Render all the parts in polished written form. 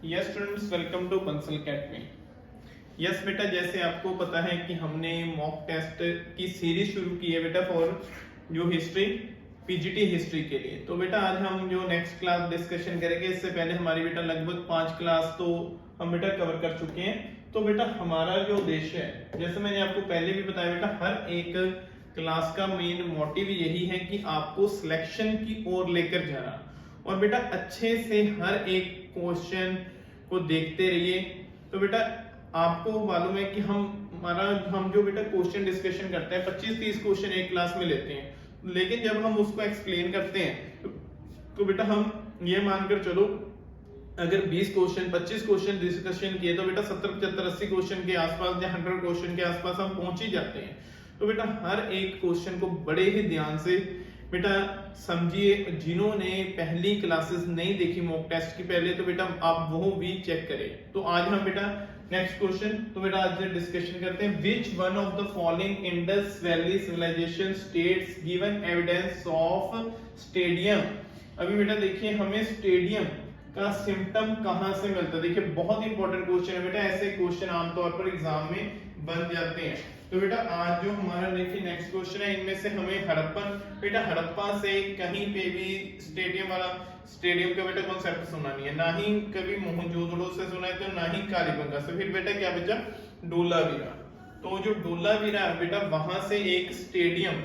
Yes students, welcome to Bansal academy. Yes बेटा, जैसे आपको पता है कि हमने मॉक टेस्ट की सीरीज शुरू की है बेटा फॉर जो हिस्ट्री, पीजीटी हिस्ट्री के लिए। तो बेटा आज हम जो नेक्स्ट क्लास डिस्कशन करेंगे, इससे पहले हमारी बेटा लगभग 5 क्लास तो हम बेटा कवर कर चुके हैं। तो बेटा हमारा जो उद्देश्य है, जैसे मैंने आपको पहले भी बताया बेटा, हर एक क्लास का मेन मोटिव यही है कि आपको सिलेक्शन की ओर लेकर जाना, और बेटा अच्छे से हर एक क्वेश्चन को देखते रहिए। तो बेटा आपको मालूम है कि हम जो बेटा क्वेश्चन डिस्कशन करते हैं 25-30 क्वेश्चन एक क्लास में लेते हैं, लेकिन जब हम उसको एक्सप्लेन करते हैं तो बेटा हम ये मानकर चलो, अगर 20 क्वेश्चन 25 क्वेश्चन डिस्कशन किए तो बेटा 70 75 80 क्वेश्चन के आसपास या 100 क्वेश्चन के आसपास हम पहुंच ही जाते हैं। तो बेटा हर एक क्वेश्चन को बड़े ही ध्यान से बेटा समझिए। जिन्होंने पहली क्लासेस नहीं देखी मॉक टेस्ट की पहले, तो बेटा आप वो भी चेक करें। तो आज हम बेटा नेक्स्ट क्वेश्चन, तो बेटा आज डिस्कशन करते हैं, which one of the following Indus valley civilization states given evidence of stadium. अभी बेटा देखिए, हमें स्टेडियम का सिम्टम कहां से मिलता है। देखिए बहुत इंपॉर्टेंट क्वेश्चन है बेटा, ऐसे क्वेश्चन आमतौर पर एग्जाम में बन जाते हैं। तो बेटा आज जो हमारा देखिए नेक्स्ट क्वेश्चन है, इनमें से हमें हड़प्पन, बेटा हड़प्पा से कहीं पे भी स्टेडियम का बेटा कॉन्सेप्ट सुना नहीं है, ना ही कभी मोहनजोदड़ो से सुना है, तो ना ही कालीबंगा से। फिर बेटा क्या बचा, डोलावीरा। तो जो डोलावीरा है बेटा, वहां से एक स्टेडियम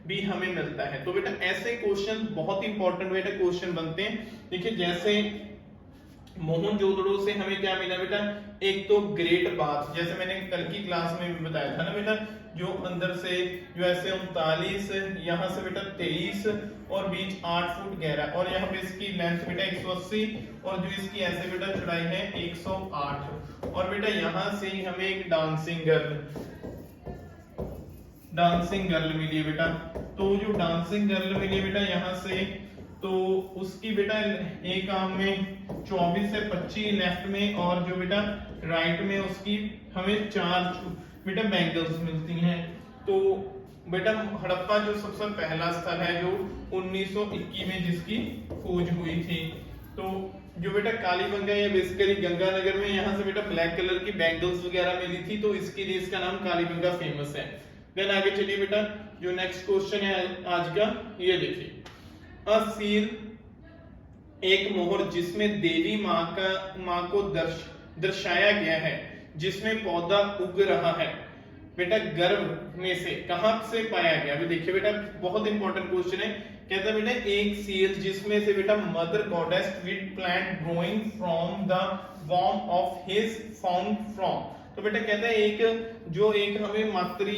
भी हमें मिलता है। तो बेटा ऐसे क्वेश्चन बहुत इंपॉर्टेंट बेटा क्वेश्चन बनते हैं। देखिए जैसे मोहनजोदड़ो से हमें क्या मिला बेटा, एक तो ग्रेट बाथ, जैसे मैंने कल की क्लास में भी बताया था ना बेटा, जो अंदर से जो ऐसे 39, यहाँ से बेटा 23 और बीच 8 फुट गहरा, और यहाँ पे इसकी लेंथ बेटा 180 और जो इसकी ऐसे बेटा चौड़ाई है 108। और बेटा यहाँ से हमें एक डांसिंग गर्ल मिली है बेटा। तो जो डांसिंग गर्ल मिली है बेटा यहाँ से, तो उसकी बेटा एक आर्म में 24 से 25 लेफ्ट में, और जो बेटा राइट में उसकी हमें 4 बेटा बैंगल्स मिलती हैं। तो बेटा हड़प्पा जो सबसे पहला स्थल है जो 1921 में जिसकी खोज हुई थी। तो जो बेटा कालीबंगा या बेसिकली गंगानगर में यहाँ से बेटा ब्लैक कलर की बैंगल्स वगैरह मिली थी, तो इसके लिए इसका नाम कालीबंगा फेमस है। देन आगे चलिए बेटा, जो नेक्स्ट क्वेश्चन है आज का, ये देखिए, सील एक मोहर जिसमें देवी माँ को दर्शाया गया है, जिसमें पौधा उग रहा है, बेटा गर्भ में से कहां से पाया गया। अभी देखिए बेटा बहुत इंपॉर्टेंट क्वेश्चन है। कहता है बेटा एक सील जिसमें से बेटा mother goddess with plant growing from the warm of his found from. तो बेटा कहता है एक हमें मातृ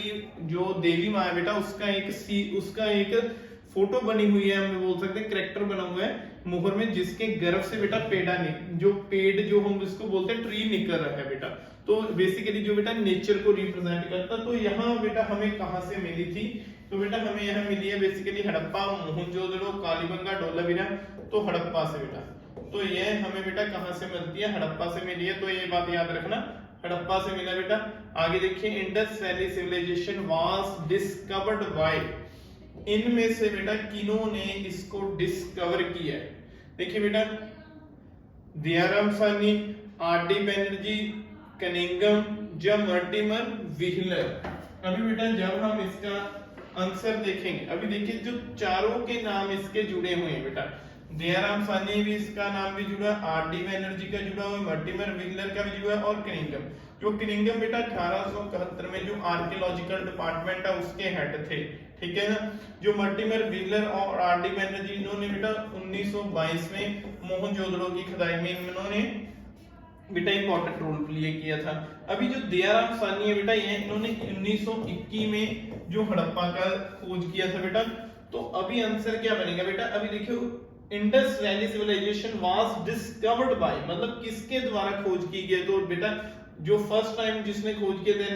जो देवी माँ है बेटा, उसका एक फोटो बनी हुई है, हम बोल सकते हैं कैरेक्टर बना हुआ है मोहर में, जिसके गर्भ से बेटा पेड़ जो हम इसको बोलते हैं ट्री निकल रहा है बेटा। तो बेसिकली जो बेटा नेचर को रिप्रेजेंट करता। तो यहाँ बेटा हमें कहां से मिली थी, तो बेटा हमें यहाँ मिली है बेसिकली हड़प्पा, मोहनजोदड़ो, कालीबंगा, डोलावीरा। तो हड़प्पा से बेटा, तो ये हमें बेटा कहां से मिलती है, हड़प्पा से मिली है। तो ये बात याद रखना, हड़प्पा से मिला बेटा। आगे देखिए, Indus valley civilization was discovered by, इनमें से बेटा किन्होंने इसको डिस्कवर किया है। देखिए बेटा, दयाराम साहनी, आर.डी. बैनर्जी, कनिंघम, जब मर्टिमर, व्हीलर। अभी बेटा जब हम इसका आंसर देखेंगे, अभी देखिए जो चारों के नाम इसके जुड़े हुए हैं बेटा, दयाराम साहनी भी इसका नाम भी जुड़ा, आर.डी. बैनर्जी का जुड़ा हुआ, मर्टिमर व्हीलर का भी जुड़ा, और कनिंघम। जो कनिंघम बेटा 1871 में जो आर्कियोलॉजिकल डिपार्टमेंट है उसके हेड थे, ठीक है ना। जो मर्टिमर व्हीलर और आर.डी. बैनर्जी, इन्होंने बेटा 1922 में मोहनजोदड़ो की खुदाई में इन्होंने बेटा इंपॉर्टेंट रोल प्ले किया था। अभी जो दयाराम साहनी है बेटा, ये इन्होंने 1921 में जो हड़प्पा का खोज किया था बेटा। तो अभी आंसर क्या बनेगा बेटा, अभी देखियो, Indus valley civilization was discovered by, मतलब किसके द्वारा खोज की गई। तो बेटा जो फर्स्ट टाइम जिसने खोज किया था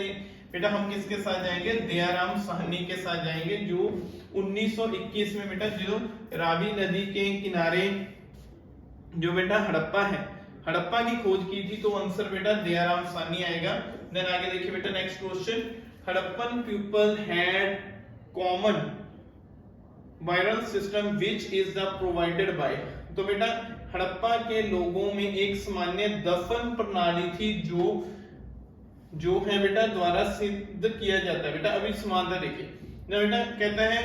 बेटा, हम किसके साथ जाएंगे, दयाराम साहनी के साथ जाएंगे, जो 1921 में बेटा जो रावी नदी के किनारे जो बेटा हड़प्पा है, हड़प्पा की खोज की थी। तो आंसर बेटा दयाराम साहनी आएगा। देन आगे देखिए बेटा next question, Harappan people had common viral system which is the provided by. तो बेटा हड़प्पा के लोगों में एक सामान्य दफन प्रणाली थी जो है बेटा द्वारा सिद्ध किया जाता है। बेटा अभी समानता देखिए ना बेटा, कहता है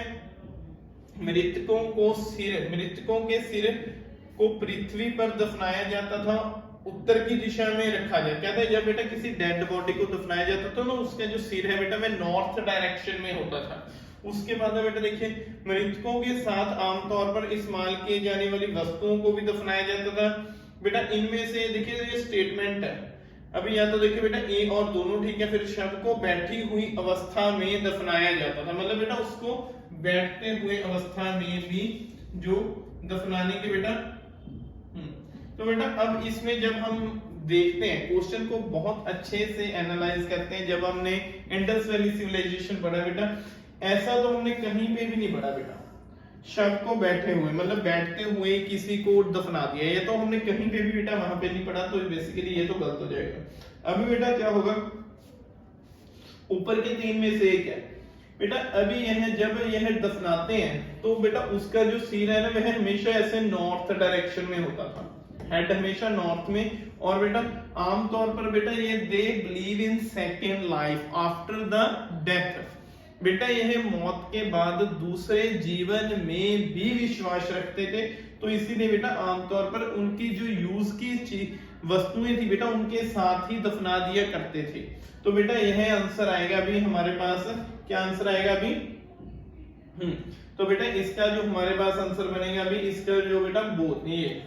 मृतकों के सिर को पृथ्वी पर दफनाया जाता था, उत्तर की दिशा में रखा जाए। कहता है जब बेटा किसी डेड बॉडी को दफनाया जाता था ना, उसका जो सिर है बेटा वह नॉर्थ डायरेक्शन में होता था। उसके बाद में बेटा देखिए मृतकों के साथ आमतौर पर इस्तेमाल किए जाने वाली वस्तुओं को भी दफनाया जाता था। बेटा इनमें से देखिए ये स्टेटमेंट है, अभी या तो देखिए बेटा ए और दोनों ठीक है, फिर शव को बैठी हुई अवस्था में दफनाया जाता था, मतलब बेटा उसको बैठते हुए अवस्था में भी जो दफनाने के बेटा तो बेटा अब इसमें जब हम देखते हैं क्वेश्चन को बहुत अच्छे से एनालाइज करते हैं। जब हमने इंडस वैली सिविलाइजेशन पढ़ा बेटा, ऐसा तो हमने कहीं पे भी नहीं पढ़ा बेटा शव को बैठे हुए, मतलब बैठते हुए किसी को दफना दिया, ये तो हमने कहीं पे भी बेटा वहां पे नहीं पढ़ा, तो बेसिकली ये तो गलत हो जाएगा। अभी बेटा क्या होगा, ऊपर के तीन में से एक है बेटा, अभी यह जब यह दफनाते हैं तो बेटा उसका जो सिर है ना वह हमेशा ऐसे नॉर्थ डायरेक्शन में होता था, हेड हमेशा नॉर्थ में। और बेटा आमतौर पर बेटा ये they believe in second life after the death, बेटा यह मौत के बाद दूसरे जीवन में भी विश्वास रखते थे, तो इसीलिए बेटा आमतौर पर उनकी जो यूज की वस्तुएं थी बेटा उनके साथ ही दफना दिया करते थे। तो बेटा यह आंसर आएगा अभी हमारे पास, क्या आंसर आएगा अभी तो बेटा इसका जो हमारे पास आंसर बनेगा अभी इसका जो बेटा बोथ ये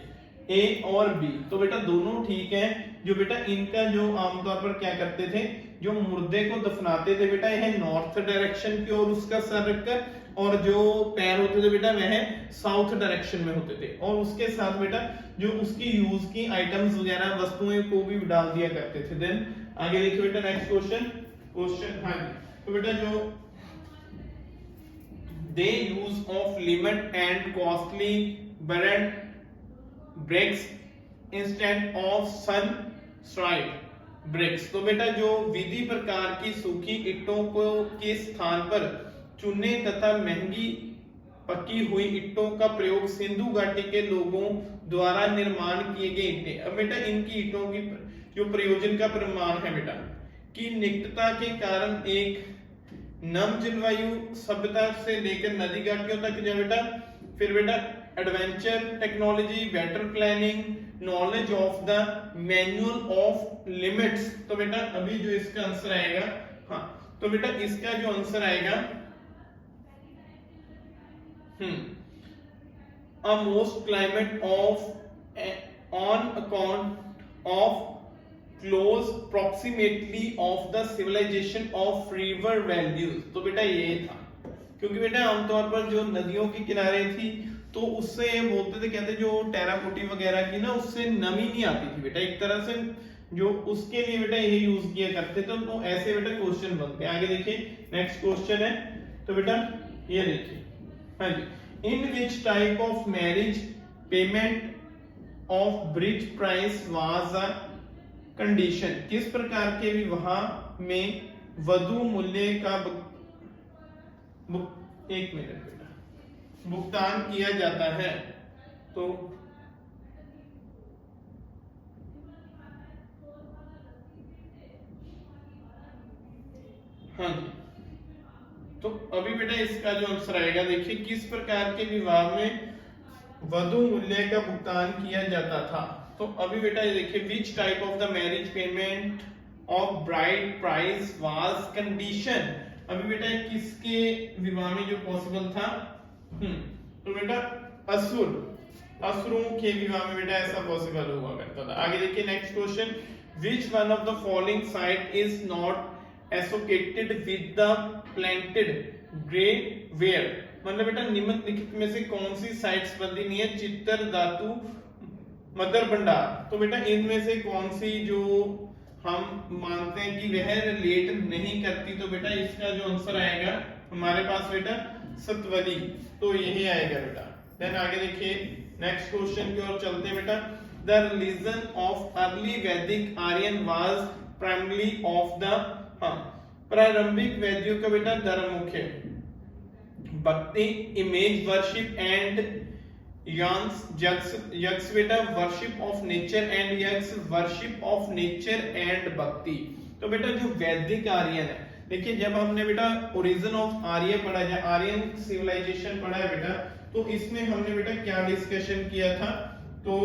ए और बी, तो बेटा दोनों ठीक है। जो बेटा इनका जो आमतौर पर क्या करते थे, जो मुर्दे को दफनाते थे बेटा यह नॉर्थ डायरेक्शन की ओर उसका सर रखकर, और जो पैर होते थे बेटा वह साउथ डायरेक्शन में होते थे, और उसके साथ बेटा जो उसकी यूज की आइटम्स वगैरह वस्तुएं को भी डाल दिया करते थे। देन आगे देखिए बेटा नेक्स्ट क्वेश्चन हाँ तो बेटा जो the use of limit and costly burnt bricks instead of sun strike bricks, तो बेटा जो विधि प्रकार की सूखी ईंटों को के स्थान पर चुने तथा महंगी पकी हुई ईंटों का प्रयोग सिंधु घाटी के लोगों द्वारा निर्माण किए गए ईंटें। अब बेटा इनकी ईंटों की जो प्रयोजन का प्रमाण है बेटा कि निकटता के कारण एक नम जलवायु सभ्यता से लेकर नदी घाटियों तक जो बेटा, फिर बेटा adventure technology, better planning, knowledge of the manual of limits, तो बेटा अभी जो इसका आंसर आएगा हाँ तो बेटा इसका जो आंसर आएगा a most climate of on account of close proximity of the civilization of river values, तो बेटा ये था क्योंकि बेटा आमतौर पर जो नदियों के किनारे थी तो उससे बोलते थे, कहते जो टेराकोटी वगैरह की ना उससे नमी नहीं आती थी बेटा, एक तरह से जो उसके लिए बेटा यही यूज किया करते थे। तो ऐसे बेटा क्वेश्चन बनते हैं। आगे देखिए नेक्स्ट क्वेश्चन है, तो बेटा ये देखिए हाँ जी, in which type of marriage payment of bride price was a condition, किस प्रकार के विवाह में वधु मूल्य का एक मिनट बेटा भुगतान किया जाता है। तो हाँ जी, तो अभी बेटा इसका जो आंसर आएगा देखिए किस प्रकार के विवाह में वधु मूल्य का भुगतान किया जाता था। तो अभी बेटा ये देखिए विच type of the marriage payment of bride price was condition, अभी बेटा किसके विवाह में जो पॉसिबल था तो बेटा असुरों के विवाह में बेटा ऐसा पॉसिबल हुआ करता था। आगे देखिए next question, which one of the following site is not associated with the planted grey ware, मतलब बेटा निम्नलिखित में से कौन सी साइट्स बंदी नहीं है चित्तर धातु मदर भंडार, तो बेटा इनमें से कौन सी जो हम मानते हैं कि वह रिलेट नहीं करती, तो बेटा इसका जो आंसर आएगा हमारे पास बेटा सतवली, तो यही आएगा बेटा। देन आगे देखिए नेक्स्ट क्वेश्चन की ओर चलते हैं बेटा, the religion of early Vedic Aryan was primary of the प्रारंभिक वैदियों का बेटा धर्म मुख्य भक्ति, इमेज वर्शिप एंड यंग्स यक्स बेटा वर्शिप ऑफ नेचर एंड यक्स worship of nature and bhakti. तो बेटा जो वैदिक आर्यन है, देखिए जब हमने बेटा ओरिजिन ऑफ आर्य पढ़ा है, आर्यन सिविलाइजेशन पढ़ा है बेटा, तो इसमें हमने बेटा क्या डिस्कशन किया था, तो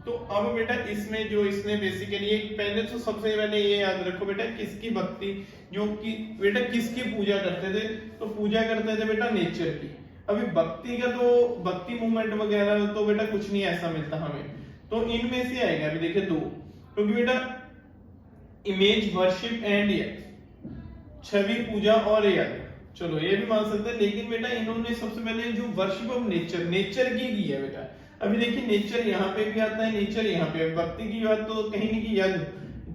अब बेटा इसमें जो इसने बेसिकली एक पहले तो सबसे पहले ये याद रखो बेटा किसकी भक्ति, जो कि बेटा किसकी पूजा करते थे, तो पूजा करते थे बेटा नेचर की। अभी भक्ति का तो भक्ति मूवमेंट वगैरह तो बेटा कुछ नहीं ऐसा मिलता हमें, तो इनमें से आएगा अभी देखिए दो, क्योंकि बेटा इमेज वर्शिप एंड यज्ञ, छवि पूजा और यज्ञ, चलो ये भी मान सकते हैं, लेकिन बेटा इन्होंने सबसे पहले जो वर्शिप ऑफ नेचर की है बेटा। अभी देखिए नेचर यहाँ पे भी आता है, नेचर यहाँ पे, भक्ति की बात तो कहीं नहीं की, यज्ञ,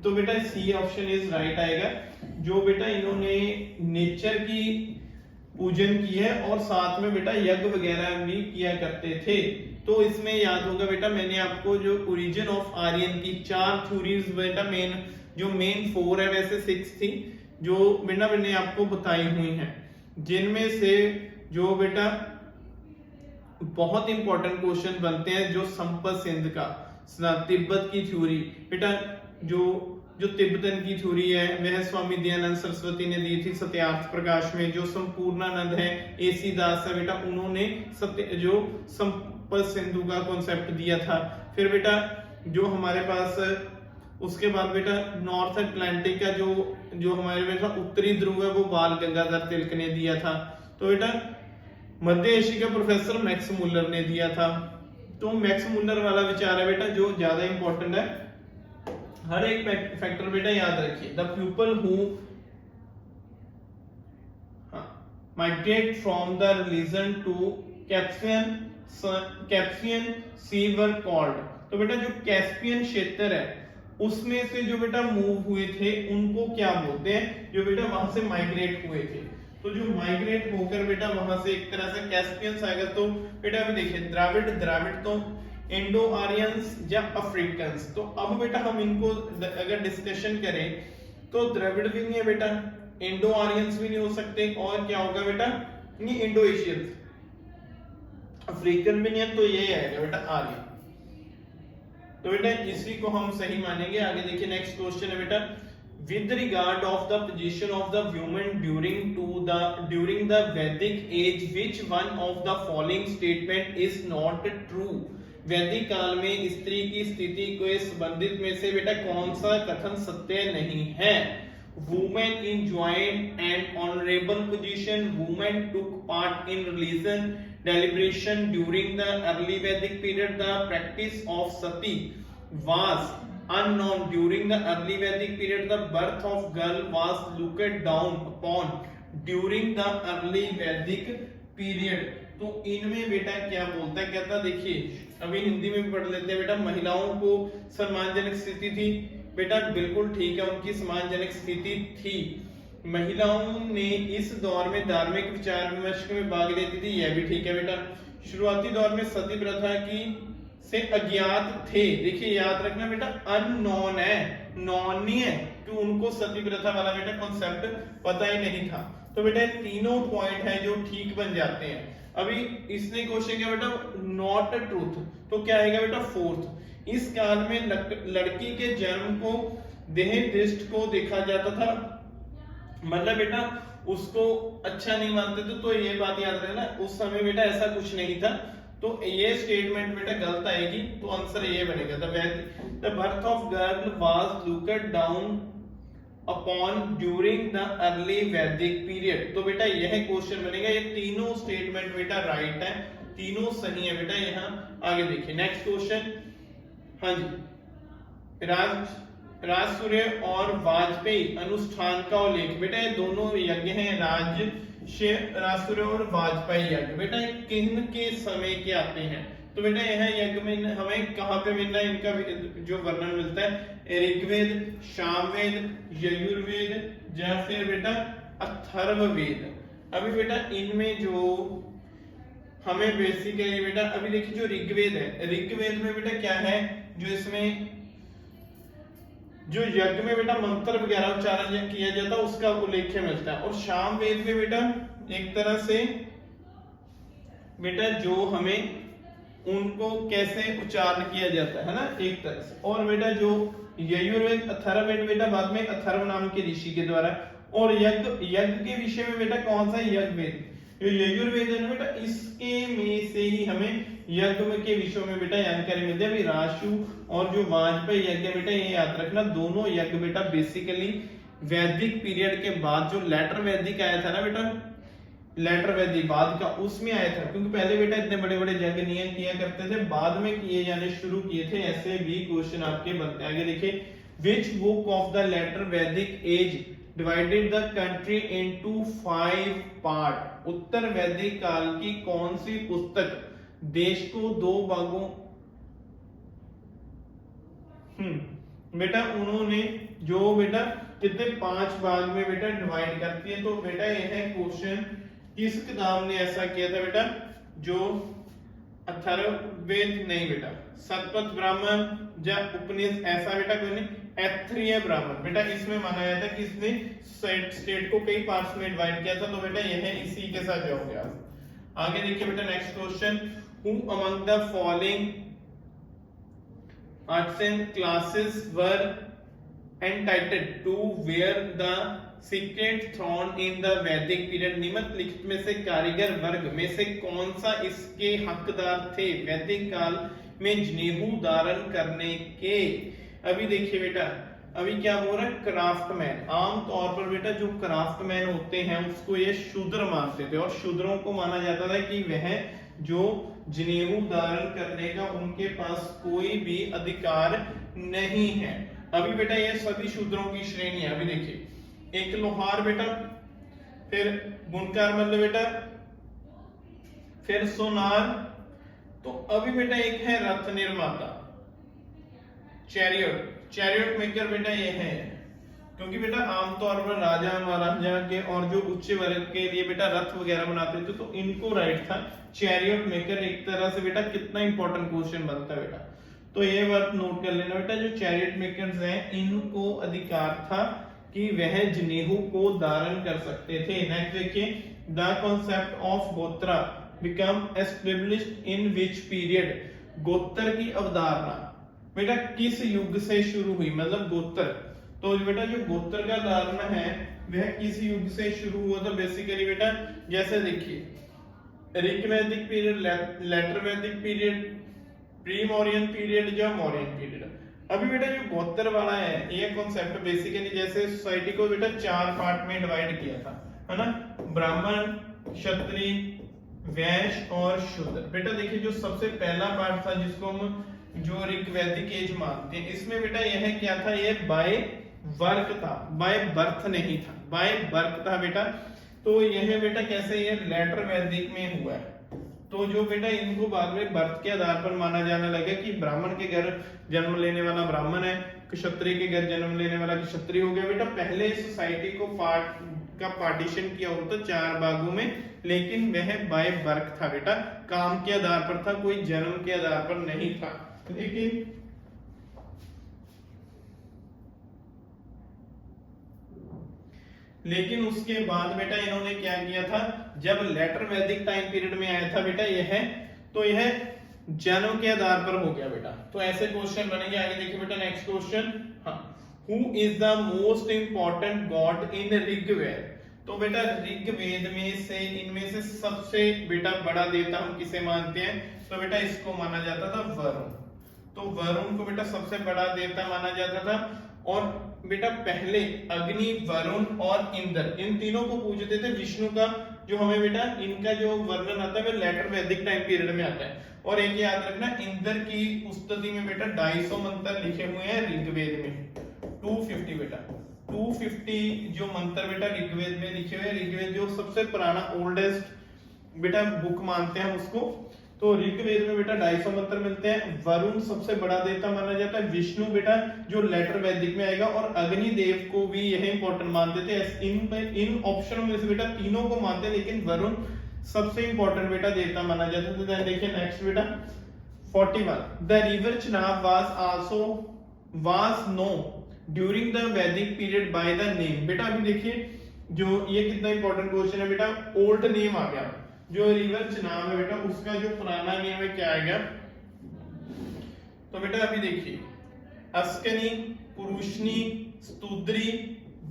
तो बेटा सी ऑप्शन इज राइट आएगा, जो बेटा इन्होंने नेचर की पूजन की है और साथ में बेटा यज्ञ वगैरह भी किया करते थे। तो इसमें याद होगा बेटा मैंने आपको जो ओरिजिन ऑफ आर्यन की 4 थ्योरीज बेटा मेन 4 है, वैसे 6 थी जो बेटा मैंने आपको बताई हुई हैं, जिनमें से जो बेटा बहुत इंपॉर्टेंट क्वेश्चन बनते हैं, जो संपत सिंध का तिब्बत की थ्योरी बेटा, जो तिब्बतन की थ्योरी है वह स्वामी दयानंद सरस्वती ने दी थी सत्यार्थ प्रकाश में, जो संपूर्णानंद है एसी दास है बेटा, उन्होंने जो संपत सिंधु का कॉन्सेप्ट दिया था। फिर बेटा जो हमारे पास उसके बाद बेटा नॉर्थ अटलांटिक का जो हमारे बेटा उत्तरी ध्रुव है वो बाल गंगाधर तिलक ने दिया था। तो बेटा मध्य एशिया का प्रोफेसर मैक्स मुलर ने दिया था। तो मैक्स मुलर वाला विचार है बेटा जो ज्यादा इंपॉर्टेंट है, हर एक फैक्टर बेटा याद रखिए। The people who migrate from the religion to Caspian sea were called. तो बेटा जो कैस्पियन क्षेत्र है उसमें से जो बेटा मूव हुए थे उनको क्या बोलते हैं, जो बेटा वहां से माइग्रेट हुए थे। तो जो माइग्रेट होकर बेटा वहां से एक तरह से कैस्पियंस आएगा। तो बेटा अभी देखिए द्राविड तो इंडो आर्यंस या अफ्रीकन्स। तो अब बेटा हम इनको अगर डिस्कशन करें तो द्रविड़ भी नहीं है बेटा, इंडो आर्यंस भी नहीं हो सकते, और क्या होगा बेटा ये इंडो एशियंस, अफ्रीकन भी नहीं है, तो ये आएगा बेटा आर्यन। तो बेटा इसी को हम सही मानेंगे। आगे देखिए नेक्स्ट क्वेश्चन है बेटा, with regard of the position of the women during the Vedic age, which one of the following statement is not true? वैदिक काल में स्त्री की स्थिति को संबंधित में से बेटा कौन सा कथन सत्य नहीं है? Women enjoyed an honorable position. Women took part in religion deliberation during the early Vedic period. The practice of sati was unknown during the early Vedic period. The birth of girl was looked down upon during the early Vedic period. तो इनमें बेटा क्या बोलता है, कहता देखिए अभी हिंदी में भी पढ़ लेते हैं बेटा, महिलाओं को सम्मानजनक स्थिति थी बेटा, बिल्कुल ठीक है, उनकी सम्मानजनक स्थिति थी। महिलाओं ने इस दौर में धार्मिक विचार विमर्श में भाग लेती थी, यह भी ठीक है बेटा। शुरुआती दौर में सती प्रथा की से अज्ञात थे। देखिए याद रखना बेटा अननोन है, नॉन नहीं है, कि उनको सती प्रथा वाला बेटा कॉन्सेप्ट पता ही नहीं था। तो बेटा तीनों पॉइंट है जो ठीक बन जाते हैं। अभी इसने क्वेश्चन किया बेटा नॉट ट्रूथ, तो क्या आएगा बेटा फोर्थ। इस काल में लड़की के जन्म को देह दृष्टि को देखा जाता था, मतलब बेटा उसको अच्छा नहीं मानते थे। तो ये बात याद रखना उस समय बेटा ऐसा कुछ नहीं था। तो ये स्टेटमेंट बेटा गलत आएगी, तो आंसर ये बनेगा the birth of girl was looked down upon during the early वैदिक पीरियड। तो बेटा यह क्वेश्चन बनेगा, ये तीनों स्टेटमेंट बेटा राइट है, तीनों सही है बेटा। यहाँ आगे देखिए नेक्स्ट क्वेश्चन, हाँ जी, राजसूय और वाजपेयी अनुष्ठान का उल्लेख। बेटा ये दोनों यज्ञ हैं, राजसूय और वाजपेयी यज्ञ, बेटा किन के समय के आते हैं? तो बेटा यह यज्ञ में हमें कहाँ पे मिलना है, इनका जो वर्णन मिलता है ऋग्वेद, सामवेद, यजुर्वेद या फिर बेटा अथर्ववेद। अभी बेटा इनमें जो हमें बेसिकली बेटा अभी देखिए जो ऋग्वेद है, ऋग्वेद में बेटा क्या है, जो इसमें जो यज्ञ में बेटा मंत्र वगैरह उच्चारण किया जाता है उसका उल्लेख मिलता है। और सामवेद में बेटा एक तरह से बेटा जो हमें उनको कैसे उच्चारण किया जाता है ना, एक तरह से। और बेटा जो यजुर्वेद अथर्ववेद बेटा बाद में अथर्व नाम के ऋषि के द्वारा, और यज्ञ के विषय में बेटा कौन सा यज्ञवेद, यजुर्वेद है ना बेटा, इसके में से ही हमें यज्ञ के विषयों में बेटा जानकारी मिलती है। अभी राशु और जो वाजपेयी यज्ञ बेटा ये याद रखना, दोनों यज्ञ बेटा बेसिकली वैदिक पीरियड के बाद, जो लेटर वैदिक आया था ना बेटा, लेटर वैदिक बाद का, उसमें आया था। क्योंकि पहले बेटा इतने बड़े बड़े यज्ञ नहीं किया करते थे, बाद में किए जाने शुरू किए थे। ऐसे भी क्वेश्चन आपके बनते हैं। आगे देखिए, which book of the later Vedic age divided the country into 5 part. उत्तर वैदिक काल की कौन सी पुस्तक देश को 2 भागों, बेटा उन्होंने जो बेटा कितने 5 भाग में बेटा डिवाइड करती है। तो बेटा यह है क्वेश्चन, किस किताब ने ऐसा किया था बेटा, जो अथर्ववेद नहीं बेटा, शतपथ ब्राह्मण या उपनिषद, ऐसा बेटा कोई नहीं, ऐत्रेय ब्राह्मण बेटा इसमें माना जाता है कि इसने स्टेट को कई पार्ट्स में डिवाइड किया था। तो बेटा यह इसी के साथ जाओगे आप। आगे देखिए बेटा next question, who among the following arts and classes were entitled to wear the secret throne in the Vedic period. निम्नलिखित में से कारीगर वर्ग में से कौन सा इसके हकदार थे वैदिक काल में जनेऊ धारण करने के। अभी देखिए बेटा, अभी क्या हो रहा है, क्राफ्टमैन। आम तौर पर बेटा जो क्राफ्टमैन होते हैं उसको ये शूद्र मानते थे, और शूद्रों को माना जाता था कि वह जो जनेऊ धारण करने का उनके पास कोई भी अधिकार नहीं है। अभी बेटा ये सभी शूद्रों की श्रेणी है। अभी देखिए, एक लोहार बेटा, फिर बुनकर मतलब बेटा, फिर सोनार, तो अभी बेटा एक है रथ निर्माता, चैरियट मेकर बेटा ये है। क्योंकि बेटा आमतौर पर राजा महाराजा के और जो उच्च वर्ग के लिए बेटा रथ वगैरह बनाते थे, तो इनको राइट था चैरियट मेकर। एक तरह से बेटा कितना इंपॉर्टेंट क्वेश्चन बनता है बेटा, तो ये बात नोट कर लेना बेटा, जो चैरियट मेकर्स हैं इनको अधिकार था कि वह जनेऊ को धारण कर सकते थे। नेक्स्ट देखिए, द कॉन्सेप्ट ऑफ गोत्रा become established in which period. गोत्र की अवधारणा बेटा किस युग से शुरू हुई, मतलब गोत्र, तो बेटा जो गोत्र का धारणा है वह किस युग से शुरू हुआ था। बेसिकली बेटा जैसे देखिए, ऋग वैदिक पीरियड, लेटर वैदिक पीरियड, प्री मौर्यन पीरियड या मौर्यन पीरियड। अभी बेटा जो गोत्र वाला है ये कॉन्सेप्ट बेसिकली जैसे सोसाइटी को बेटा 4 पार्ट में डिवाइड किया था, है ना, ब्राह्मण, क्षत्रिय, वैश्य और शूद्र। बेटा देखिए जो सबसे पहला पार्ट था जिसको हम जो ऋग वैदिक एज मानते हैं, इसमें बेटा यह क्या था, ये बाय वर्क था, बाय बर्थ नहीं था, बाय वर्क था बेटा। तो यह बेटा कैसे ये लेटर वैदिक में हुआ है। तो जो बेटा इनको बाद में बर्थ के आधार पर माना जाने लगा कि ब्राह्मण के घर जन्म लेने वाला ब्राह्मण है, क्षत्रिय के घर जन्म लेने वाला क्षत्रिय हो गया। बेटा पहले सोसाइटी को पार्टीशन किया होता 4 भागों में, लेकिन वह बाय बर्थ था बेटा, काम के आधार पर था, कोई जन्म के आधार पर नहीं था। लेकिन उसके बाद बेटा इन्होंने क्या किया था, जब लेटर वैदिक टाइम पीरियड में आया था बेटा यह जन्म के आधार पर हो गया बेटा। तो ऐसे क्वेश्चन बनेंगे। आगे देखिए बेटा next question, who is the most important god in Rigveda. तो बेटा ऋग्वेद में से इनमें से सबसे बेटा बड़ा देवता हम किसे मानते हैं, तो बेटा इसको माना जाता था वरुण। तो वरुण को बेटा सबसे बड़ा देवता माना जाता था। और बेटा पहले अग्नि, वरुण और इंद्र, इन तीनों को पूजते थे। विष्णु का जो हमें बेटा इनका जो वर्णन आता है वो लेटर वैदिक टाइम पीरियड में आता है। और एक याद रखना, इंद्र की स्तुति में बेटा 250 मंत्र लिखे हुए हैं ऋग्वेद में, 250 बेटा 250 जो मंत्र बेटा ऋग्वेद में लिखे हुए हैं। ऋग्वेद जो सबसे पुराना ओल्डेस्ट बेटा बुक मानते हैं उसको। तो ऋग्वेद में बेटा 250 मंत्र मिलते हैं। वरुण सबसे बड़ा देवता माना जाता है, विष्णु बेटा जो लेटर वैदिक में आएगा, और अग्नि देव को भी यह इंपॉर्टेंट मानते थे। इन ऑप्शनों में से बेटा तीनों को मानते हैं, लेकिन वरुण सबसे इंपॉर्टेंट बेटा देवता माना जाता है। तो देखिए नेक्स्ट बेटा 41, the river Chenab was known during the Vedic period by the name. बेटा अभी देखिए जो ये कितना इंपॉर्टेंट क्वेश्चन है बेटा, ओल्ड नेम आ गया। जो रिवर चेनाब है बेटा उसका जो पुराना नेम है क्या आएगा, तो बेटा अभी देखिए, अस्कनी, पुरुषनी, स्तुद्री,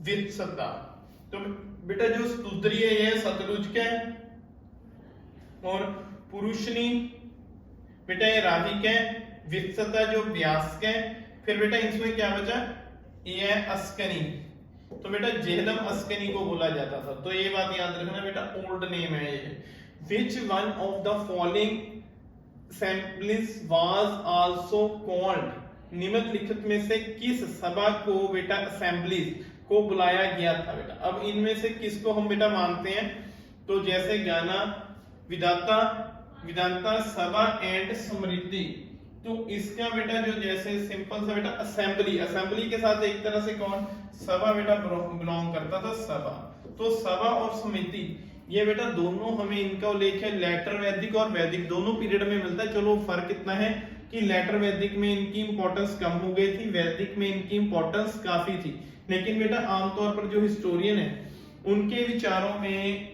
वित्सता। तो बेटा जो स्तुद्री है यह सतलुज का है, और पुरुषनी बेटा ये रावी का है, वित्सता जो व्यास का है। फिर बेटा इसमें क्या बचा, ये है अस्कनी। तो बेटा जेहलम अस्कनी को बोला जाता था, तो ये बात याद रखना बेटा, ओल्ड नेम है ये। विच one of the following assemblies was also called, निम्नलिखित में से किस सभा को बेटा assemblies को बुलाया गया था बेटा। अब इनमें से किसको हम बेटा मानते हैं, तो जैसे ज्ञाना, विधाता, वेदांता सभा एंड स्मृति। तो इसका बेटा जो जैसे सिंपल सा बेटा असेंबली, असेंबली के साथ एक तरह से कौन सभा बेटा बिलोंग करता था, सभा। तो सभा और समिति ये बेटा दोनों हमें इनका उल्लेख है लेटर वैदिक और वैदिक दोनों पीरियड में मिलता है। चलो फर्क इतना है कि लेटर वैदिक में इनकी इंपॉर्टेंस कम हो गई थी, वैदिक में इनकी इंपॉर्टेंस काफी थी। लेकिन बेटा आमतौर पर जो हिस्टोरियन है उनके विचारों में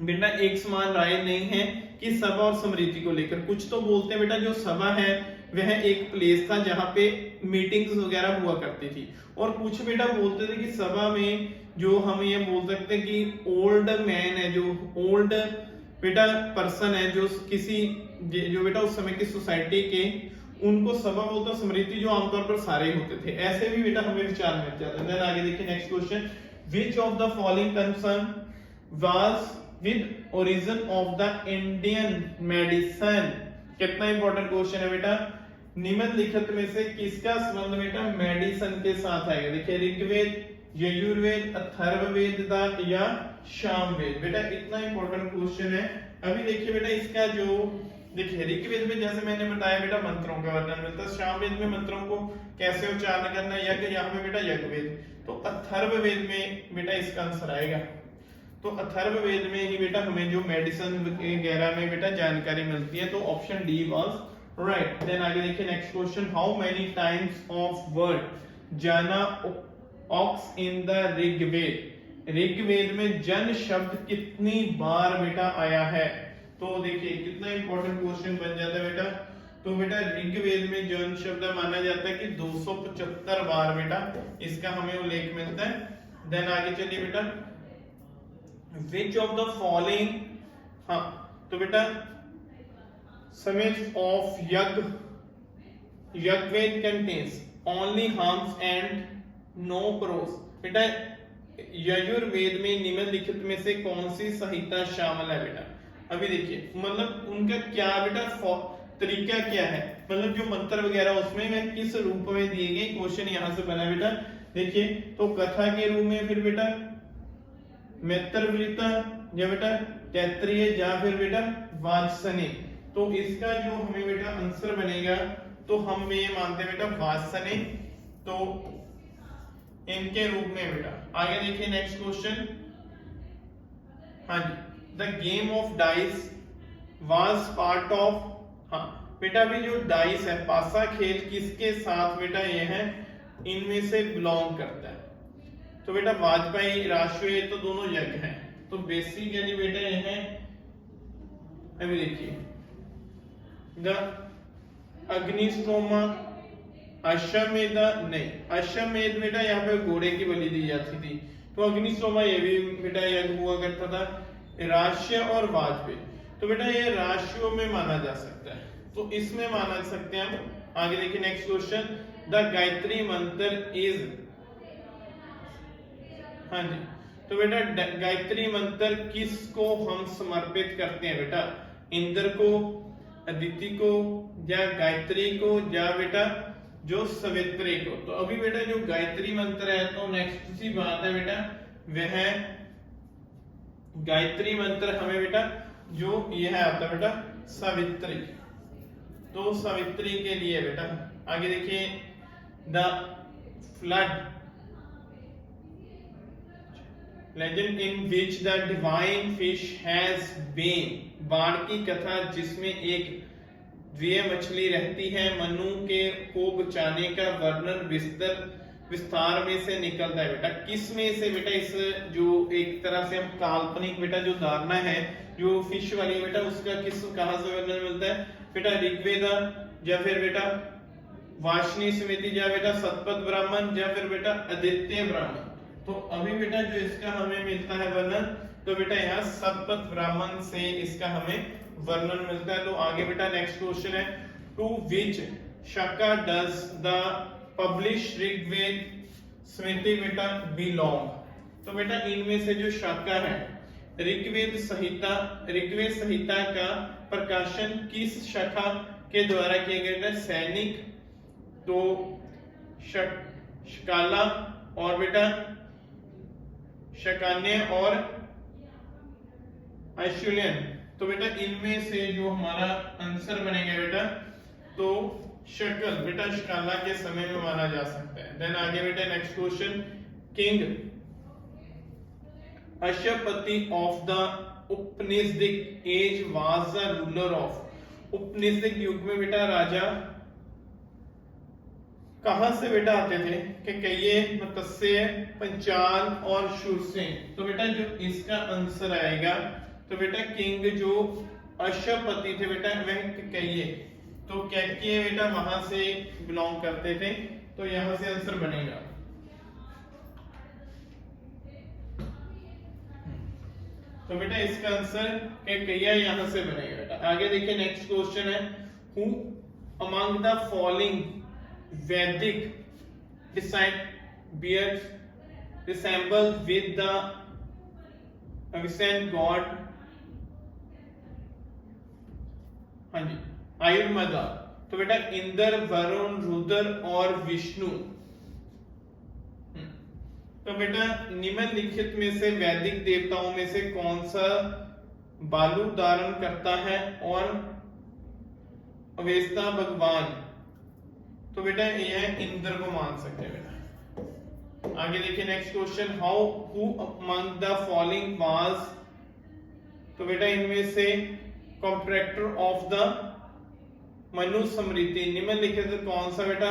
बेटा एक समान राय नहीं है कि सभा और स्मृति को लेकर। कुछ तो बोलते हैं बेटा जो सभा है वह एक प्लेस था जहां पे मीटिंग्स वगैरह हुआ करती थी, और कुछ बेटा बोलते थे कि सभा में जो हम ये बोल सकते हैं कि ओल्ड मैन है, जो ओल्ड बेटा पर्सन है, जो किसी जो बेटा उस समय की सोसाइटी के, उनको सभा बोलता, स्मृति जो आमतौर पर सारे होते थे। ऐसे भी बेटा हमें विचार मिल जाते हैं। आगे देखिए next question, which of the following concern was with origin of the Indian medicine. कितना इंपॉर्टेंट क्वेश्चन है बेटा, निम्नलिखित में से किसका संबंध बेटा मेडिसिन के साथ आएगा। देखिए ऋग्वेद, यजुर्वेद, अथर्ववेद या सामवेद। बेटा इतना इंपॉर्टेंट क्वेश्चन है। अभी देखिए बेटा इसका जो देखिए ऋग्वेद में जैसे मैंने बताया बेटा मंत्रों का वर्णन मिलता है, सामवेद में मंत्रों को कैसे उच्चारण करना है, यज्ञ, यहाँ पे बेटा यज्ञवेद। तो अथर्ववेद में बेटा इसका आंसर आएगा। तो अथर्ववेद में ही बेटा हमें जो मेडिसिन वगैरह में बेटा जानकारी मिलती है, तो option D was right. Then आगे देखिए next question, how many times of word jana occurs in the Rigveda. Rigveda में जन शब्द कितनी बार बेटा आया है। तो देखिए कितना इंपॉर्टेंट क्वेश्चन बन जाता है बेटा। तो बेटा ऋग्वेद में जन शब्द माना जाता है कि 275 बार बेटा इसका हमें उल्लेख मिलता है। देन आगे चलिए बेटा, विच ऑफ द फॉलोइंग, हाँ तो बेटा समेट of Yajurveda contains only hymns and no prose. बेटा यजुर्वेद में निम्नलिखित में से कौन सी संहिता शामिल है बेटा। अभी देखिए मतलब उनका क्या बेटा तरीका क्या है, मतलब जो मंत्र वगैरह उसमें मैं किस रूप में दिए गए, क्वेश्चन यहां से बना बेटा। देखिए तो कथा के रूप में, फिर बेटा मैत्रवृत्ता या बेटा तैत्रीय, या फिर बेटा वाचसने। तो इसका जो हमें बेटा आंसर बनेगा, तो हम ये मानते हैं बेटा वाचसने, तो इनके रूप में बेटा। आगे देखिए नेक्स्ट क्वेश्चन, हाँ जी, the game of dice was part of, हाँ बेटा भी जो डाइस है पासा खेल किसके साथ बेटा ये है, इनमें से बिलोंग करता है। तो बेटा वाजपेयी, राष्ट्रीय, तो दोनों यज्ञ हैं। तो बेसिकली बेटा ये है, अभी देखिए द अग्निस्टोमा, अश्वमेध नहीं, अश्वमेध बेटा यहाँ पे घोड़े की बलि दी जाती थी। तो अग्निस्टोमा ये भी बेटा यज्ञ हुआ करता था। राष्ट्रीय और वाजपेयी, तो बेटा ये राशियों में माना जा सकता है, तो इसमें माना सकते हैं हम। आगे देखिए नेक्स्ट क्वेश्चन, द गायत्री मंत्र इज, हाँ जी, तो बेटा गायत्री मंत्र किसको हम समर्पित करते हैं बेटा, इंद्र को, अदिति को, या गायत्री को, या बेटा जो सवित्री को। तो अभी बेटा जो गायत्री मंत्र है, तो नेक्स्ट सी बात है बेटा, वह गायत्री मंत्र हमें बेटा जो यह आता है बेटा सावित्री, तो सावित्री के लिए बेटा। आगे देखिए the flood legend in which the divine fish has been, बाढ़ की कथा जिसमें एक द्विय मछली रहती है, मनु के को बचाने का वर्णन विस्तार में से निकलता है बेटा। किस में से बेटा, इस जो एक तरह से हम काल्पनिक बेटा जो धारणा है जो फिश वाली बेटा, उसका किस कहां से वर्णन मिलता है बेटा, ऋग्वेद, या फिर बेटा वाशनी समिति, या बेटा सतपथ ब्राह्मण, या फिर बेटा आदित्य ब्राह्मण। तो अभी बेटा जो इसका हमें मिलता है वर्णन, तो बेटा यहाँ सतपथ ब्राह्मण से इसका हमें वर्णन मिलता है। तो आगे बेटा नेक्स्ट क्वेश्चन है, टू विच शाखा डज द पब्लिश ऋग्वेद स्मृति बेटा बिलोंग। तो बेटा इनमें से जो शाखा है ऋग्वेद संहिता का प्रकाशन किस शाखा के द्वारा किया गया था? सैनिक, तो शकाला और बेटा शकान्य और आशुल्यन। तो बेटा इनमें से जो हमारा आंसर बनेगा बेटा, तो शकल बेटा शकाला के समय में माना जा सकता है। देन आगे बेटा next question, king Ashupati of the Upanishadic age was the ruler of. उपनिषदिक युग में बेटा राजा कहां से बेटा आते थे? कैकेयी, मत्स्य, पंचाल और शूरसेन। तो बेटा जो इसका आंसर आएगा, तो बेटा किंग जो अशुपति थे बेटा वह कैकेयी, तो कैकेयी बेटा वहां से बिलोंग करते थे। तो यहां से आंसर बनेगा। तो बेटा इसका आंसर कैकेयी यहां से बनेगा बेटा। आगे देखिए नेक्स्ट क्वेश्चन है, who among the following Vedic beards resemble with the ancient god? हाँ जी, आयुर्वेदा। तो बेटा इंद्र, वरुण, रुद्र और विष्णु। तो बेटा निम्नलिखित में से वैदिक देवताओं में से कौन सा बालू धारण करता है और अवेस्ता भगवान? तो बेटा यह इंद्र को मान सकते हैं बेटा। आगे देखिए next question, how who among the following was. तो बेटा इनमें से कॉन्ट्रैक्टर ऑफ द मनुस्मृति, निम्नलिखित कौन सा बेटा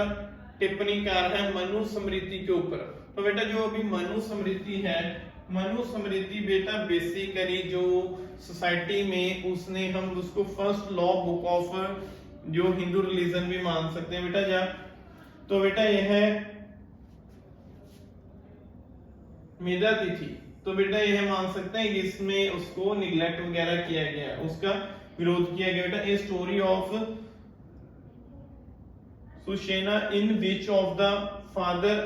टिप्पणीकार है मनुस्मृति के ऊपर? तो बेटा जो अभी मनुस्मृति है, मनुस्मृति बेटा बेसिकली जो सोसाइटी में उसने हम उसको फर्स्ट लॉ बुक ऑफ जो हिंदू रिलीजन भी मान सकते हैं बेटा। जा तो बेटा यह मेधा तिथि, तो बेटा यह मान सकते हैं कि इसमें उसको निग्लेक्ट वगैरह किया गया, उसका विरोध किया गया बेटा। A story of Sushena in which of the father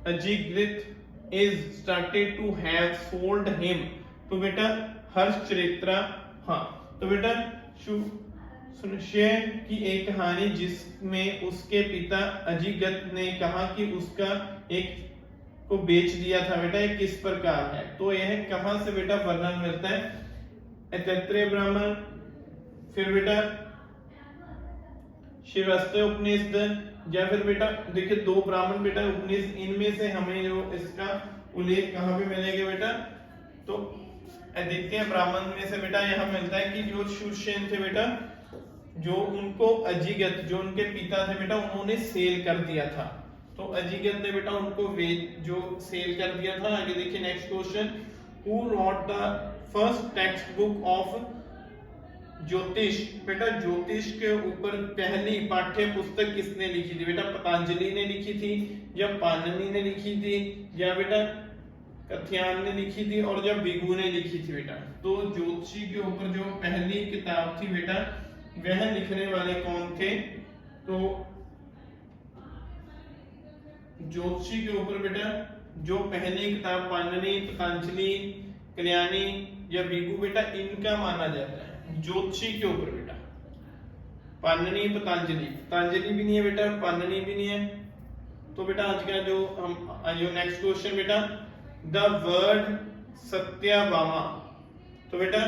Ajigarta is started to have sold him. तो बेटा हर्षचरित्रा, हाँ तो बेटा सुनशय की एक कहानी जिसमें उसके पिता अजिगत ने कहा कि उसका एक को बेच दिया था बेटा, ये किस प्रकार है? तो यह कहां से बेटा वर्णन मिलता है? ऐतरेय ब्राह्मण, फिर बेटा श्रीवास्तव उपनिषद, या फिर बेटा देखिए दो ब्राह्मण बेटा उपनिषद, इनमें से हमें जो इसका उल्लेख कहां पे मिलेगा बेटा? तो आदित्य ब्राह्मण में से बेटा यहां मिलता है कि जो शूरसेन थे बेटा, जो उनको अजिगत जो उनके पिता थे बेटा उन्होंने सेल कर दिया था। तो अजिगत ने बेटा उनको जो सेल कर दिया था। आगे देखिए next question, who rot the first text book of ज्योतिष। बेटा ज्योतिष के ऊपर पहली पाठ्य पुस्तक किसने लिखी थी? बेटा पतंजलि ने लिखी थी, या पाणिनि ने लिखी थी, या बेटा कथ्यान ने लिखी थी, और जब भृगु ने लिखी थी बेटा। तो ज्योतिषी के ऊपर जो पहली किताब थी बेटा वह लिखने वाले कौन थे? तो ज्योतिषी के ऊपर बेटा जो पहली किताब पाणिनि, पतंजलि, कल्याणी या भृगु बेटा इनका माना जाता है। ज्योतिषी के ऊपर बेटा पाणिनि, पतंजलि भी नहीं है बेटा, पाणिनि भी नहीं है। तो बेटा आज का जो हम नेक्स्ट क्वेश्चन बेटा, द वर्ड सत्यभामा। तो बेटा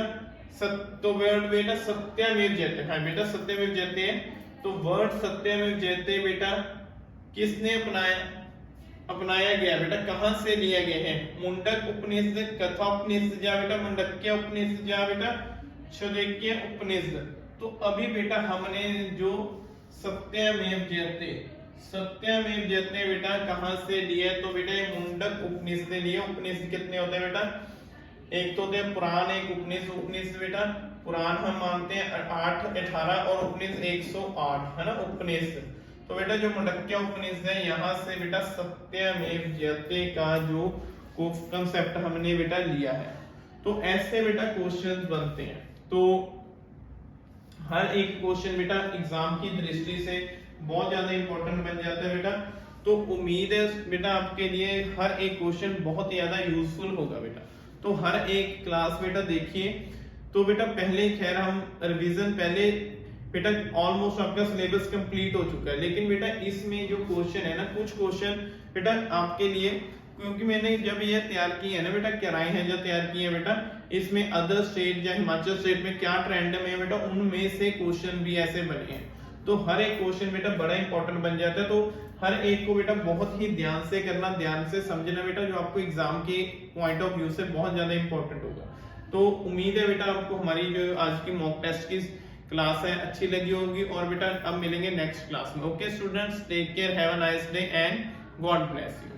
तो वर्ड बेटा सत्यमेव जयते, हाँ बेटा सत्यमेव जयते है। तो वर्ड सत्यमेव जयते बेटा किसने अपनाया गया बेटा, कहां से लिया गया है? मुंडक उपनिषद, कथा उपनिषद, या बेटा मुंडक्य उपनिषद, या बेटा छांदोग्य उपनिषद। तो अभी बेटा हमने जो सत्यमेव जयते बेटा कहां से लिया? तो बेटा मुंडक उपनिषद से लिया। उपनिषद कितने होते हैं बेटा? एक तो होते हैं पुराण, एक उपनिषद। उपनिषद बेटा पुराण हम मानते हैं 8, 18 और उपनिषद 108 है ना उपनिषद। तो बेटा जो मुंडक्य उपनिषद है यहाँ से बेटा सत्यमेव जयते का जो कंसेप्ट हमने बेटा लिया है। तो ऐसे बेटा क्वेश्चंस बनते हैं। तो हर एक क्वेश्चन बेटा एग्जाम की दृष्टि से बहुत ज्यादा इंपॉर्टेंट बन जाता है बेटा। तो उम्मीद है बेटा आपके लिए हर एक क्वेश्चन बहुत ज्यादा यूजफुल होगा बेटा। तो हर एक क्लास बेटा देखिए। तो बेटा पहले खैर हम रिवीजन पहले बेटा ऑलमोस्ट आपका सिलेबस कंप्लीट हो चुका है, लेकिन बेटा इसमें जो क्वेश्चन है ना, कुछ क्वेश्चन बेटा आपके लिए, क्योंकि मैंने जब ये तैयार की है ना बेटा, किराए हैं जो तैयार की है बेटा, इसमें अदर स्टेट या हिमाचल स्टेट में क्या ट्रेंड में है बेटा, उनमें से क्वेश्चन भी ऐसे बने हैं। तो हर एक क्वेश्चन बेटा बड़ा इंपॉर्टेंट बन जाता है। तो हर एक को बेटा बहुत ही ध्यान से करना, ध्यान से समझना बेटा, जो आपको एग्जाम के पॉइंट ऑफ व्यू से बहुत ज्यादा इंपॉर्टेंट होगा। तो उम्मीद है बेटा आपको हमारी जो आज की मॉक टेस्ट की क्लास है अच्छी लगी होगी। और बेटा अब मिलेंगे नेक्स्ट क्लास में। Okay students, take care, have a nice day and God bless you.